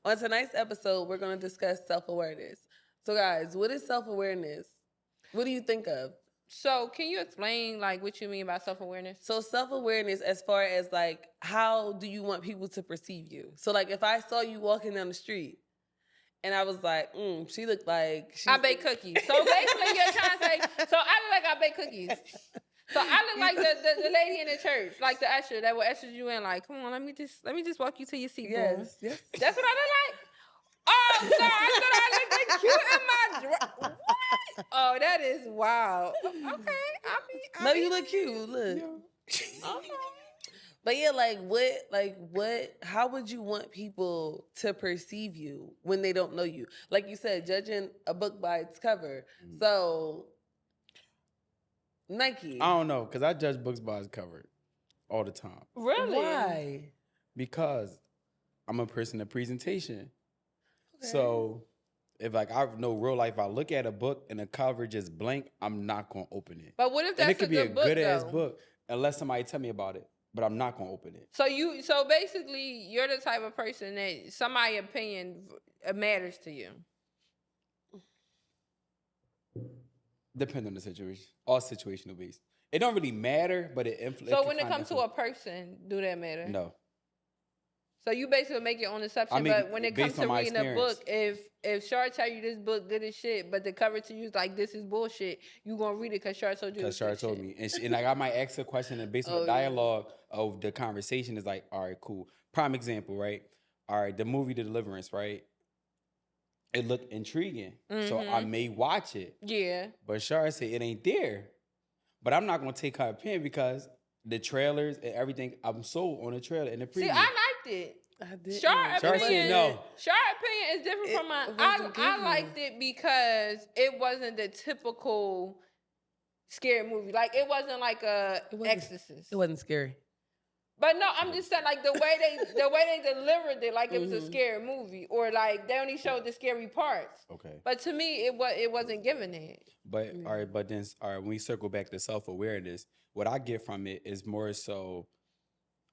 On tonight's episode, we're going to discuss self-awareness. So, guys, what is self-awareness? What do you think of? So, can you explain like what you mean by self-awareness? So, self-awareness, as far as like, how do you want people to perceive you? So, like, if I saw you walking down the street and I was like, she looked like I bake cookies. So basically, you're trying to say, so I look like I bake cookies. So I look like the lady in the church, like the usher that will usher you in. Like, come on, let me just walk you to your seat, boom. Yes. That's what I look like. Oh, sorry, I thought I looked cute in my dress. What? Oh, that is wild. Okay, No, you look cute. Look. Okay. But yeah, what, how would you want people to perceive you when they don't know you? Like you said, judging a book by its cover. So, Nike. I don't know, because I judge books by its cover all the time. Really? Why? Because I'm a person of presentation. Okay. So if like I know real life, I look at a book and the cover just blank, I'm not gonna open it. But what if that's and it could be a book, good ass though? book unless somebody tell me about it. But I'm not gonna open it. So basically, you're the type of person that somebody's opinion matters to you. Depends on the situation. All situational based. It don't really matter, but it influences. So when it comes to a person, do that matter? No. So you basically make your own assumption, but when it comes to reading a book, if Shar tell you this book good as shit, but the cover to you is like this is bullshit, you gonna read it because Shar told you. Because Shar told me, and like I might ask a question, and based on the dialogue of the conversation is like, all right, cool. Prime example, right? All right, the movie The Deliverance, right? It looked intriguing, so I may watch it. Yeah. But Shar said it ain't there. But I'm not gonna take her opinion because the trailers and everything, I'm sold on the trailer and the preview. See, I liked it. I did. Shar opinion, no. Shar opinion is different from mine. I liked it because it wasn't the typical scary movie. Like it wasn't like a Exorcist. It wasn't scary. But no, I'm just saying like the way they delivered it, like it was a scary movie, or like they only showed the scary parts. Okay. But to me, it wasn't given it. But all right, but then when we circle back to self-awareness, what I get from it is more so,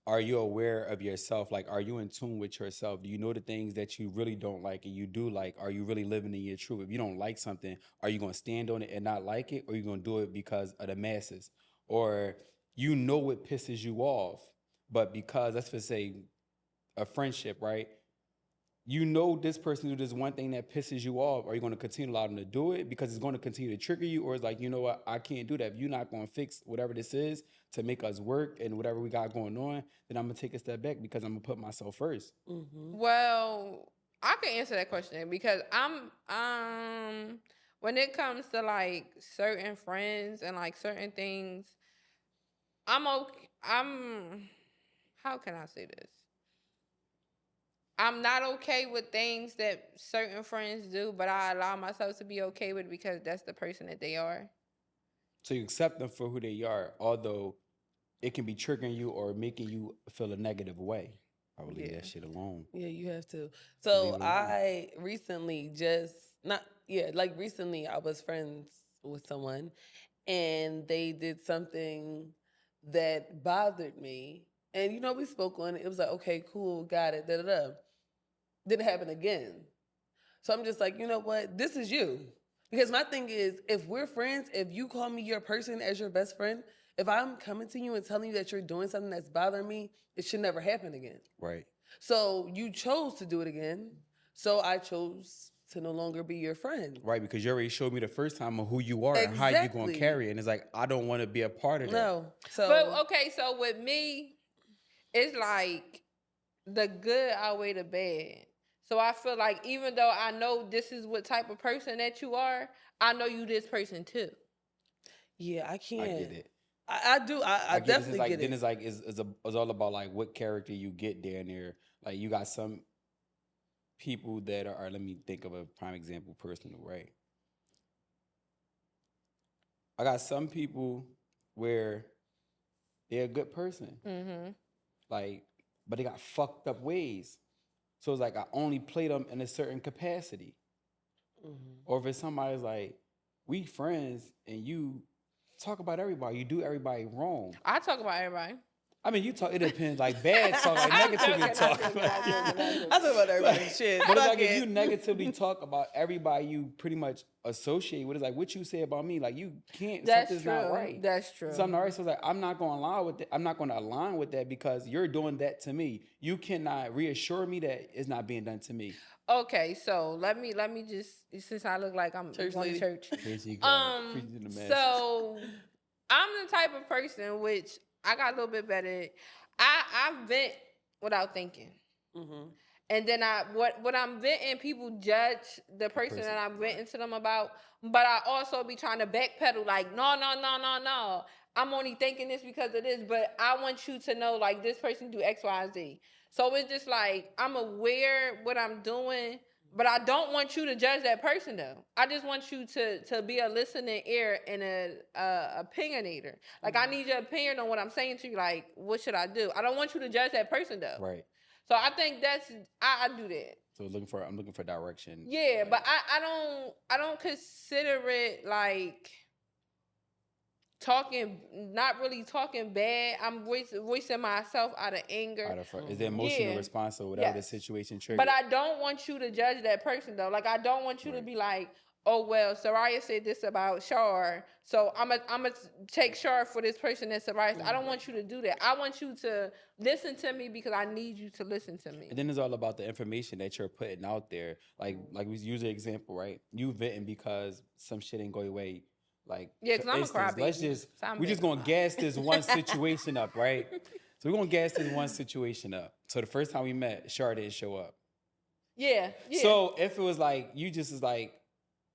are you aware of yourself? Like, are you in tune with yourself? Do you know the things that you really don't like and you do like? Are you really living in your truth? If you don't like something, are you going to stand on it and not like it? Or are you going to do it because of the masses? Or you know what pisses you off, but because, let's just say, a friendship, right? You know this person do this one thing that pisses you off. Are you going to continue to allow them to do it because it's going to continue to trigger you? Or it's like, you know what, I can't do that. If you're not going to fix whatever this is to make us work and whatever we got going on, then I'm going to take a step back because I'm going to put myself first. Mm-hmm. Well, I can answer that question because I'm when it comes to like certain friends and like certain things, I'm okay. How can I say this? I'm not okay with things that certain friends do, but I allow myself to be okay with it because that's the person that they are. So you accept them for who they are, although it can be triggering you or making you feel a negative way. I would leave that shit alone. Yeah, you have to. So I recently recently I was friends with someone and they did something that bothered me. And we spoke on it. It was like, okay, cool, got it, da-da-da. Didn't happen again. So I'm just like, you know what? This is you. Because my thing is, if we're friends, if you call me your person as your best friend, if I'm coming to you and telling you that you're doing something that's bothering me, it should never happen again. Right. So you chose to do it again. So I chose to no longer be your friend. Right, because you already showed me the first time of who you are and how you're going to carry it. And it's like, I don't want to be a part of that. No. But okay, so with me, it's like the good outweigh the bad. So I feel like even though I know this is what type of person that you are, I know you this person too. Yeah, I can't. I get it. I do. I definitely get it. Then it's like it's all about like what character you get there and there. Like you got some people that are, let me think of a prime example, personal, right? I got some people where they're a good person. Mm-hmm. Like, but they got fucked up ways. So it's like I only play them in a certain capacity. Mm-hmm. Or if it's somebody's like, we friends and you talk about everybody, you do everybody wrong. I talk about everybody. I mean, you talk. It depends. Like bad talk, like I'm negatively joking, talk. I'm joking, I'm joking, I'm joking. I talk about everybody's shit. But it's Fuck like if you it. negatively talk about everybody you pretty much associate with, it's like what you say about me. Like you can't. That's Something's true. not right. That's true. Something not right. So it's like I'm not going to align with that. I'm not going to align with that because you're doing that to me. You cannot reassure me that it's not being done to me. Okay, so let me just, since I look like I'm Church going lady. to church. Here she goes, preaching to the masses. So I'm the type of person which I got a little bit better. I vent without thinking. Mm-hmm. And then what I'm venting, people judge the person that I'm venting to them about. But I also be trying to backpedal, like, no. I'm only thinking this because of this, but I want you to know, like, this person do X, Y, Z. So it's just like, I'm aware what I'm doing, but I don't want you to judge that person, though. I just want you to be a listening ear and a opinionator. Like, I need your opinion on what I'm saying to you. Like, what should I do? I don't want you to judge that person, though. Right. So I think that's I do that. So I'm looking for direction. Yeah, but I don't consider it like talking, not really talking bad. I'm voicing myself out of anger. Is the emotional Yeah. response or whatever the Yes. situation triggered? But I don't want you to judge that person though. Like I don't want you to be like, oh well, Soraya said this about Shar, so I'm a take Shar for this person that Soraya. I don't want you to do that. I want you to listen to me because I need you to listen to me. And then it's all about the information that you're putting out there. Like we use the example, right? You venting because some shit ain't go your way. Like Yeah, 'cause for I'm a instance, crybaby. let's just So I'm we're just venting. gonna gas this one situation up, right? So we're gonna gas this one situation up. So the first time we met, Shar didn't show up. Yeah. So if it was like you just is like,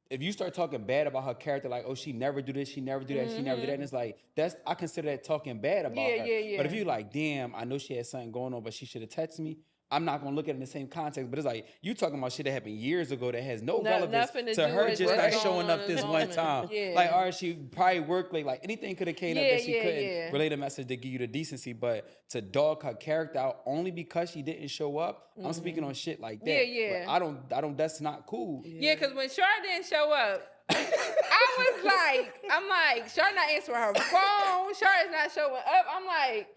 if you start talking bad about her character, like, oh, she never do this, she never do that, she never do that, and it's like I consider that talking bad about her. Yeah. But if you like, damn, I know she had something going on, but she should have texted me. I'm not gonna look at it in the same context, but it's like you talking about shit that happened years ago that has no relevance nothing to to do her with just what's not going showing on up in this the one moment. time. Yeah. Like, or she probably worked late. Like anything could have came up that she couldn't Yeah. relate a message to give you the decency, but to dog her character out only because she didn't show up. I'm speaking on shit like that. Yeah. Like, I don't. That's not cool. Yeah, because when Shar didn't show up, I'm like, Shar not answering her phone. Shar is not showing up. I'm like,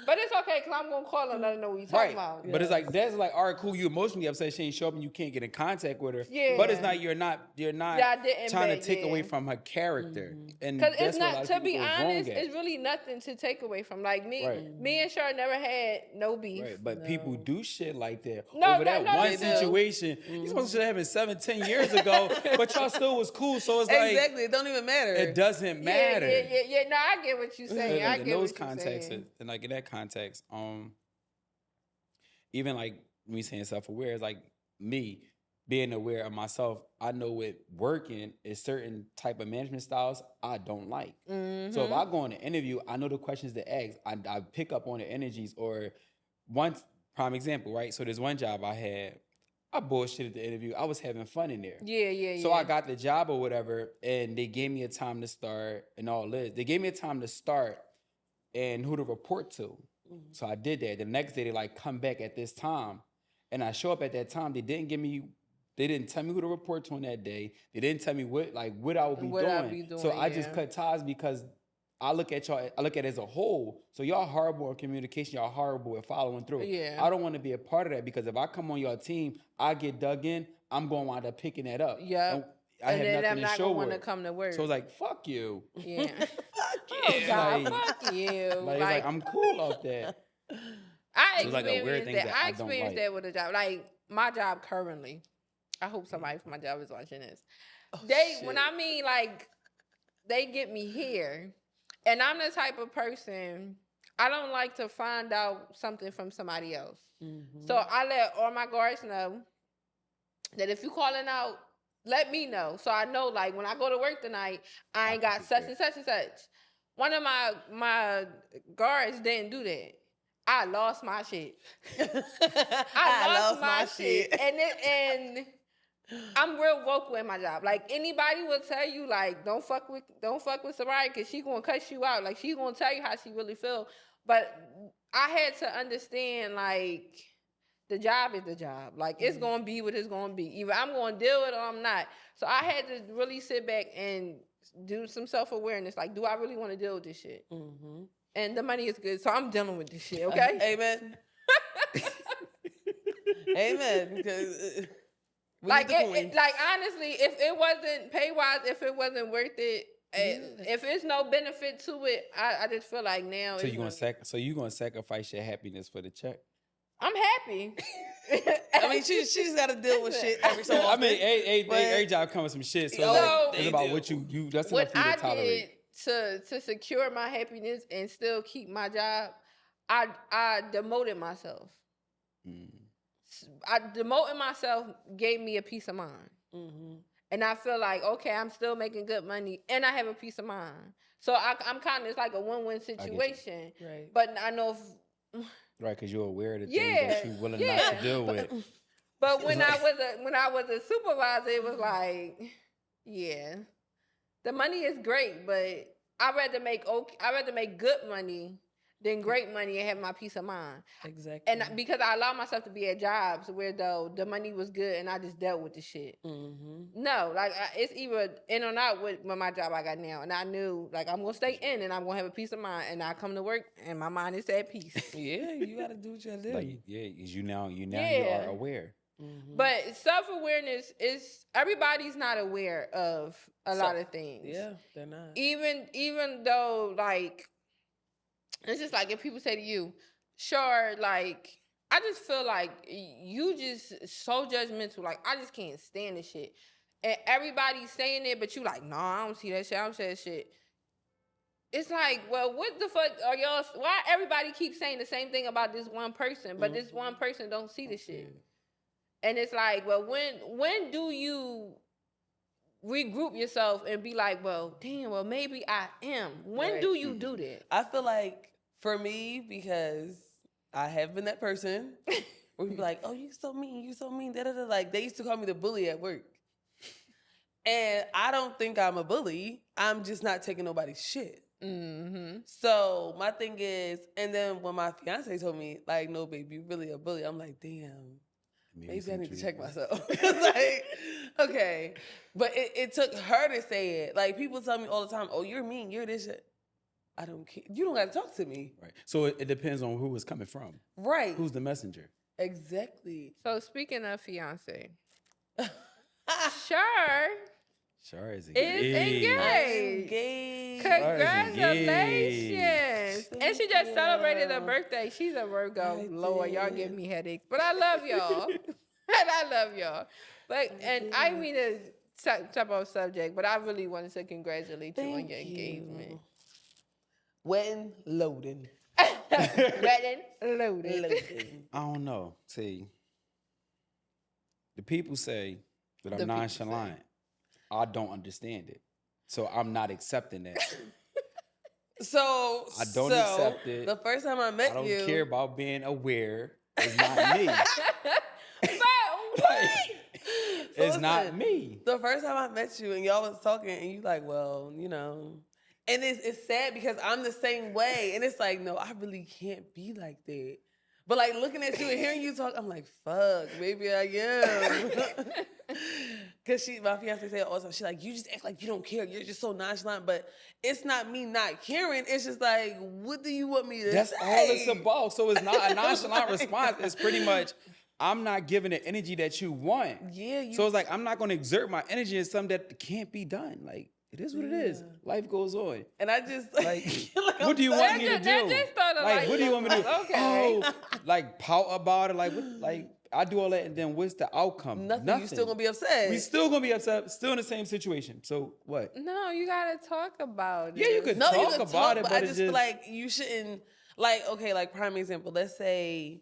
but it's okay because I'm gonna call her and let her know what you talking about. But it's like that's like, all right, cool. You emotionally upset she ain't show up and you can't get in contact with her. But it's Yeah. not you're not Yeah, I didn't trying to bet, take yeah. away from her character. And Because that's it's what a lot not, of to people be go wrong honest, at. it's really nothing to take away from. Like me Right. and Shar never had no beef. Right, but people do shit like that No, over that no, one they do. situation. You supposed to have happened 7-10 years ago, but y'all still was cool. So it's like Exactly. It don't even matter. it doesn't matter. Yeah. No, I get what you're saying. I in get those what you're contexts, saying. and like in that context, even like me saying self-aware is like me being aware of myself. I know with working is certain type of management styles I don't like. So if I go on an interview, I know the questions to ask. I pick up on the energies. Or one prime example, right? So there's one job I had. I bullshitted the interview. I was having fun in there. Yeah. So I got the job or whatever, and they gave me a time to start and all this. They gave me a time to start and who to report to. So I did that. The next day they like come back at this time, and I show up at that time. They didn't tell me who to report to on that day. They didn't tell me what I would be doing. So I just yeah. cut ties because I look at y'all. I look at it as a whole. So y'all horrible in communication. Y'all horrible with following through. Yeah. I don't want to be a part of that because if I come on your team, I get dug in. I'm going to wind up picking that up. Yeah. I And have then nothing I'm to not show gonna want to with. come to work. So it's like, fuck you. Yeah. Fuck you. God, Like- fuck you. Like, it's like I'm cool off that. I So it's like a weird experienced thing that. that I I don't experienced like. that with a job. Like my job currently. I hope somebody from my job is watching this. Oh, When shit. I mean like they get me here, and I'm the type of person I don't like to find out something from somebody else. Mhm. So I let all my guards know that if you calling out, let me know. So I know like when I go to work tonight, I ain't got such and such and such. One of my guards didn't do that. I lost my shit. I lost my shit. And I'm real vocal in my job. Like anybody will tell you, like, don't fuck with Soraya because she gonna cuss you out. Like she gonna tell you how she really feel. But I had to understand, like, the job is the job. Like it's gonna be what it's gonna be. Either I'm gonna deal with it or I'm not. So I had to really sit back and do some self-awareness. Like, do I really want to deal with this shit? Mhm. and the money is good, so I'm dealing with this shit. Okay. Amen. Amen. Because we Like, need the coins. like honestly, if it wasn't pay wise, if it wasn't worth it, if it's no benefit to it, I just feel like now. So you gonna sacrifice your happiness for the check? I'm happy. I mean, she just got to deal with shit every so often. I mean, but- every job comes with some shit. So, Oh, like, they it's about do. what you. That's What enough for you I to tolerate. did to secure my happiness and still keep my job, I demoted myself. Mm. Demoting myself gave me a peace of mind. Mm-hmm. And I feel like, okay, I'm still making good money and I have a peace of mind. So I'm kind of, it's like a win-win situation. Right. But I know Right, because you're aware of the Yeah, things that you're willing not to deal with. but when I was a supervisor, it was like, yeah, the money is great, but I'd rather make good money than great money and have my peace of mind. Exactly. And because I allowed myself to be at jobs where though the money was good and I just dealt with the shit. Mm-hmm. No, like it's either in or out with my job I got now, and I knew like I'm gonna stay in and I'm gonna have a peace of mind, and I come to work and my mind is at peace. Yeah, you got to do what you got to do. Like, yeah, 'cause you now you Yeah. are aware. Mhm. But self-awareness is everybody's not aware of a lot of things. Yeah, they're not. Even though like it's just like if people say to you, sure, like I just feel like you just so judgmental. Like I just can't stand this shit. And everybody's saying it, but you like, no, I don't see that shit. I don't see that shit. It's like, well, what the fuck are y'all? Why everybody keeps saying the same thing about this one person, but this one person don't see the shit? And it's like, well, when do you regroup yourself and be like, well, damn, well, maybe I am. When Right. do you do that? I feel like for me, because I have been that person where you be like, oh, you so mean, da da da. Like they used to call me the bully at work. And I don't think I'm a bully. I'm just not taking nobody's shit. Mm-hmm. So my thing is, and then when my fiance told me, like, no, baby, you really a bully, I'm like, damn. Maybe I need to check myself. Like, okay. But it took her to say it. Like, people tell me all the time, oh, you're mean, you're this shit. I don't care. You don't got to talk to me. Right. So it depends on who it's coming from. Right. Who's the messenger? Exactly. So speaking of fiance, Sure Sure is is engaged. engaged. Engaged. Congratulations. Thank And she just celebrated her you. birthday. She's a Virgo. I Lord, y'all did. give me headaches. But I love y'all. And I love y'all. But and I did. mean to talk about subject, but I really wanted to congratulate you on Thank your you. engagement. Wedding loading. Wedding loaded. Loading. I don't know. See, the people say that I'm The people nonchalant. I don't understand it. So I'm not accepting that. So I don't accept it. The first time I met I don't you, care about being aware. It's not me. But Like, it's not listen, me. The first time I met you and y'all was talking and you like, well, you know, and it's sad because I'm the same way. And it's like, no, I really can't be like that. But like looking at you and hearing you talk, I'm like, fuck, maybe I am. Cause my fiance said all the time, she's like, you just act like you don't care. You're just so nonchalant. But it's not me not caring. It's just like, what do you want me to That's say? all it's about. So it's not a nonchalant Like- response. It's pretty much, I'm not giving the energy that you want. Yeah, you. So it's like, I'm not going to exert my energy in something that can't be done. Like, it is what it is. Yeah. Life goes on. and I just Like, I'm what do you sorry. want me to That just- do? that just started Like, like- what do you want me to do? Okay. Oh, like pout about it. Like, what? Like, I do all that, and then what's the outcome? Nothing. You still gonna be upset. We still gonna be upset. Still in the same situation. So what? no, you gotta talk about it. Yeah, you could No, you talk can about talk, it, but but I it's just feel just like you shouldn't. Like, okay, like prime example. Let's say,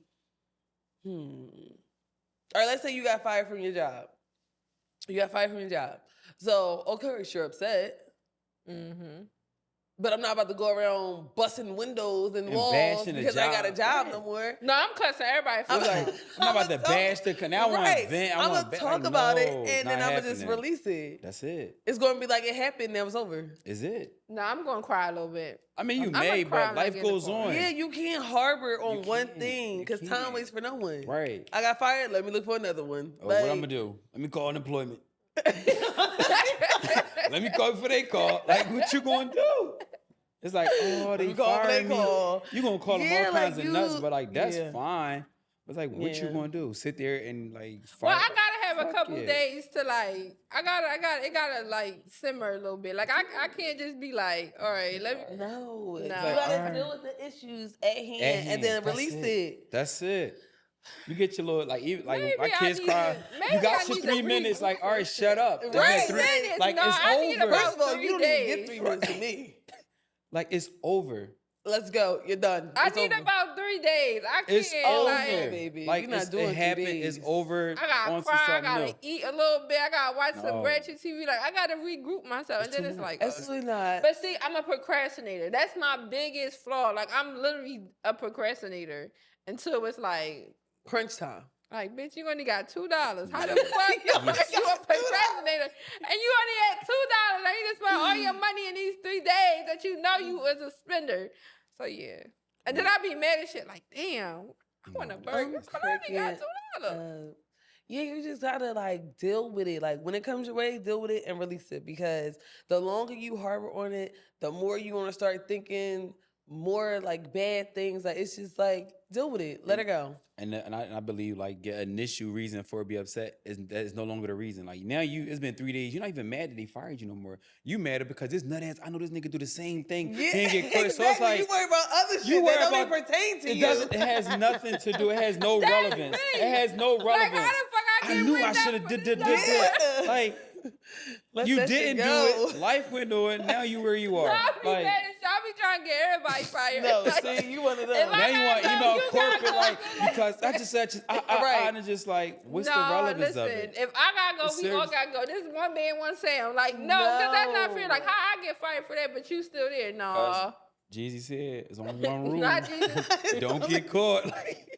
or let's say you got fired from your job. You got fired from your job. So, okay, you're upset, Mm-hmm. but I'm not about to go around busting windows and And walls bashing the because I got a job. job Yeah. no more. No, I'm cussing everybody for It's like, that. I'm not about to I'ma bash the canal. I want to vent. I I'm want gonna talk about it, and then I'm gonna just release it. That's it. It's gonna be like it happened. That was over. Is it? No, I'm gonna cry a little bit. I mean, you I'ma may, cry but like life in the goes corner. on. Yeah, you can't harbor on one can't. thing You because time can't. waits for no one. Right. I got fired. Let me look for another one. Oh, what I'm gonna do? Let me call unemployment. Let me call before they call. Like, what you gonna do? It's like, oh, Let they me call when fired they me. call. You gonna call them Yeah, all like kinds of nuts, you- but like that's yeah. fine. But like, what you Yeah. gonna do? Sit there and like fight? Well, I gotta have a Fuck couple it. days to like. It gotta like simmer a little bit. Like I can't just be like, all right, let me. No, you Nah. gotta Alright. deal with the issues at hand, At and hand. then That's release it. it. That's it. You get your little like even like when my Maybe I kids need cry. to- You maybe I got your need to 3 minutes. Like, all right, shut up. It's been Right. 3 minutes. Like No, it's I need over. about First of all, 3 you don't even days. get 3 minutes to me. Like it's over. Let's go. You're done. I It's need over. about 3 days. I can't It's over, like. baby. Like You're not it's, doing it 3 happened. It's days. over. I gotta on to cry. I something gotta else. eat a little bit. I gotta watch some No. ratchet TV. Like I gotta regroup myself, It's and then too it's much. like. Absolutely not. But see, I'm a procrastinator. That's my biggest flaw. Like I'm literally a procrastinator until it's Crunch time. like, bitch, you only got $2. How the fuck you a procrastinator and you only had $2? Now you just spent all your money in these 3 days that you know you was a spender. So yeah, and then I be mad as shit. Like, damn, I want a burger, but I only got $2. Yeah, you just gotta like deal with it. Like when it comes your way, deal with it and release it. Because the longer you harbor on it, the more you want to start thinking more like bad things. Like it's just like deal with it, let it go. And I believe like the initial reason for be upset is no longer the reason. Like now it's been 3 days. You're not even mad that they fired you no more. You mad because this nut ass. I know this nigga do the same thing. He ain't get quit. So it's like you worry about other shit you that worry don't about- even pertain to it you. doesn't. It has nothing to do. It has no That's relevance. me. It has no Like, relevance. how the fuck I I get knew whipped I up should have for did this this. dumb- Like Let you that shit didn't do go. it. Life went on it. Now you where you are. I be Like mad as shit. I be trying to get everybody fired. No, Like, see, you one of them. If I now you want gotta go, email you gotta corporate go. like because I just said Right. and it's just like what's the no, relevance listen, of it? if I gotta go, It's we all serious. gotta go. This is one man, one sound. Like, no, because that's not fair. No. Like, how I get fired for that, but you still there? No. 'Cause Jeezy said it's only one rule. Not Jesus. Don't get caught. Like,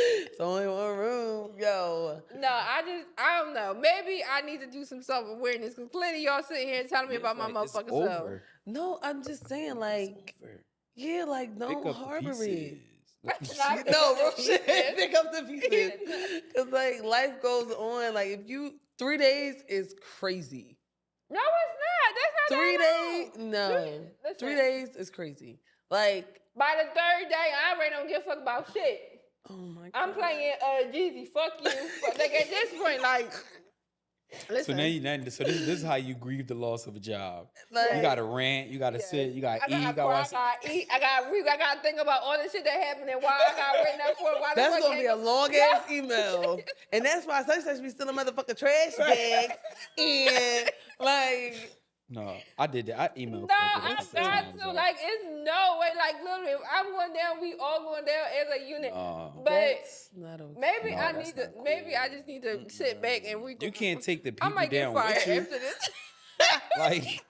It's only one room, yo. No, I don't know. Maybe I need to do some self-awareness because clearly y'all sitting here telling me it's about my like, it's motherfucking self. over. No, I'm just saying, like, It's over. yeah, like, Pick don't up harbor the it. pieces. Nah, No, real He shit. said- Pick up the pieces. Because, like, life goes on. Like, if you, 3 days is crazy. No, it's not. That's not 3 that days, long. no. Listen. 3 days is crazy. Like, By the 3rd day, I already don't give a fuck about shit. oh my God. I'm playing Jeezy. Fuck you. But like at this point, like, So listen. so this is how you grieve the loss of a job. Like, You gotta rant, you gotta sit, you gotta I eat, you gotta gotta watch. cry, I gotta eat, I gotta read, I gotta think about all the shit that happened and why I got written up for. Why the that's fuck gonna be a ain't- long ass email. And that's why such be stealing motherfucking trash bags. And, like, No, I did that. I emailed. No, corporate a I couple got times, to. Like, it's no way. Like, literally, if I'm going down, we all going down as a unit. No. But that's not okay. maybe No, I that's need to. not cool. Maybe I just need to sit back and regroup. You can't take the I people might get down fired with you. after this. Like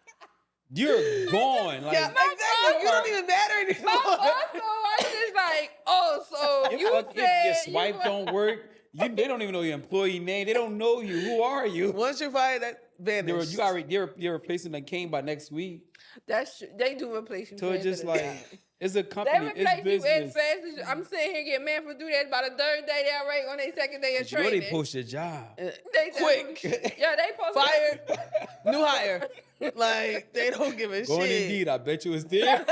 you're gone. Like Yeah, exactly. You don't even matter My anymore. boss, so I was just like, oh, so your, you fuck- said your you swipe want- don't work. They don't even know your employee name. They don't know you. Who are you? Once you're fired, that vanishes. You already your replacement that came by next week. That's true. They do replace you. So it's for just the like job. it's a They company. replace It's you as business. fast as I'm sitting here getting mad for do that. By the 3rd day, they already on their 2nd day of But you know training. they post your job. They Quick. Yeah, they post Fired, new hire. Like, they don't give a Going shit. Indeed, I bet you it's there.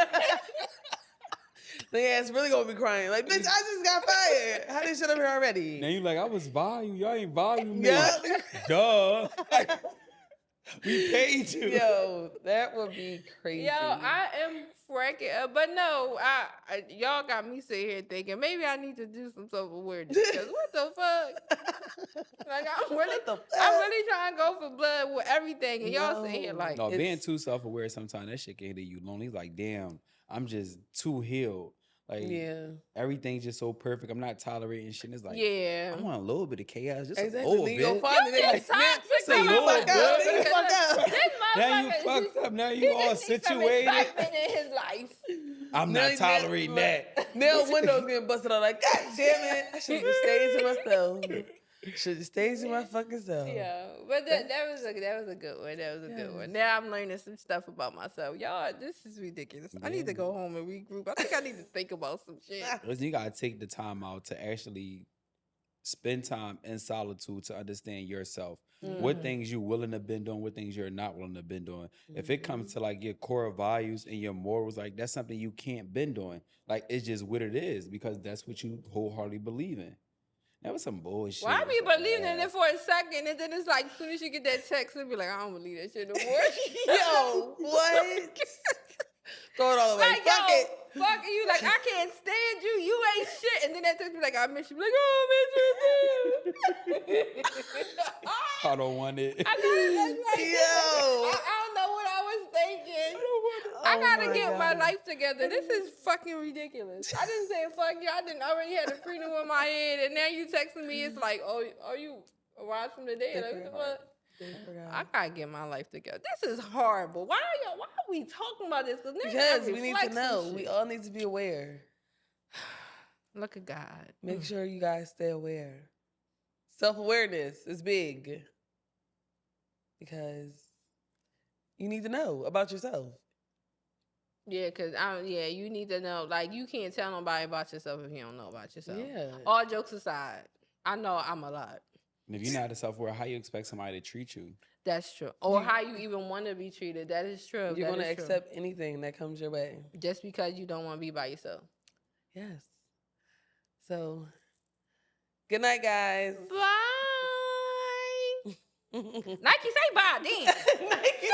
The ass really gonna be crying. Like, bitch, I just got fired. How they shit up here already? Now you like I was volume. Y'all ain't volume me. Yeah. Duh. We paid you. Yo, that would be crazy. Yo, I am cracking up, but no, I y'all got me sitting here thinking maybe I need to do some self awareness because what the fuck? Like I'm really, What the I'm fuck? really trying to go for blood with everything, and y'all sitting here No. like, No, being It's- too self-aware sometimes that shit can hit you lonely. It's like, damn, I'm just too healed. Like Yeah. everything's just so perfect. I'm not tolerating shit. It's like yeah. I want a little bit of chaos, just Exactly. a little Then you bit. gonna find it. They Get like, man, toxic, just a I'm little like, bit. "Oh, Then you this fuck up." This Now you motherfucker fucked up. Now he you all just needs some situated. excitement in his life. I'm Now not you- tolerating now- that. Now windows getting busted out. Like, God damn it! I should have just stayed to myself. Should have stayed to my fucking self. Yeah, but that was a good one. That was a good one. Now I'm learning some stuff about myself. Y'all, this is ridiculous. I need to go home and regroup. I think I need to think about some shit. Listen, you gotta take the time out to actually spend time in solitude to understand yourself. What Mhm. things you willing to bend on, what things you're not willing to bend on. If it comes Mhm. to like your core values and your morals, like that's something you can't bend on. Like it's just what it is because that's what you wholeheartedly believe in. That was some bullshit. Well, I be but, believing in it for a second, and then it's like, as soon as you get that text, it'll be like, I don't believe that shit no more. Yo, what? Throw it all away. Like, Fuck yo, it. fuck you. Like, I can't stand you. You ain't shit. And then that text be like, I miss you. Be like, oh, I miss you too. I don't want it. I gotta, that's like, Yo. I don't know what I was thinking. I Oh gotta my get my God. life together. This is fucking ridiculous. I didn't say fuck you. I didn't already had the freedom in my head, and now you texting me. It's like, oh, are you arise from the dead? Like, what the fuck? I gotta get my life together. This is horrible. Why are we talking about this? Because we need to know. We all need to be aware. Look at God. Make sure you guys stay aware. Self-awareness is big. Because you need to know about yourself. Yeah, cause you need to know. Like, you can't tell nobody about yourself if you don't know about yourself. Yeah. All jokes aside, I know I'm a lot. And if you're not self-aware, how you expect somebody to treat you? That's true. Or how you even want to be treated. That is true. You're That going to is true. accept anything that comes your way. Just because you don't want to be by yourself. Yes. So, good night, guys. Bye. Nike, say bye, damn. Nike.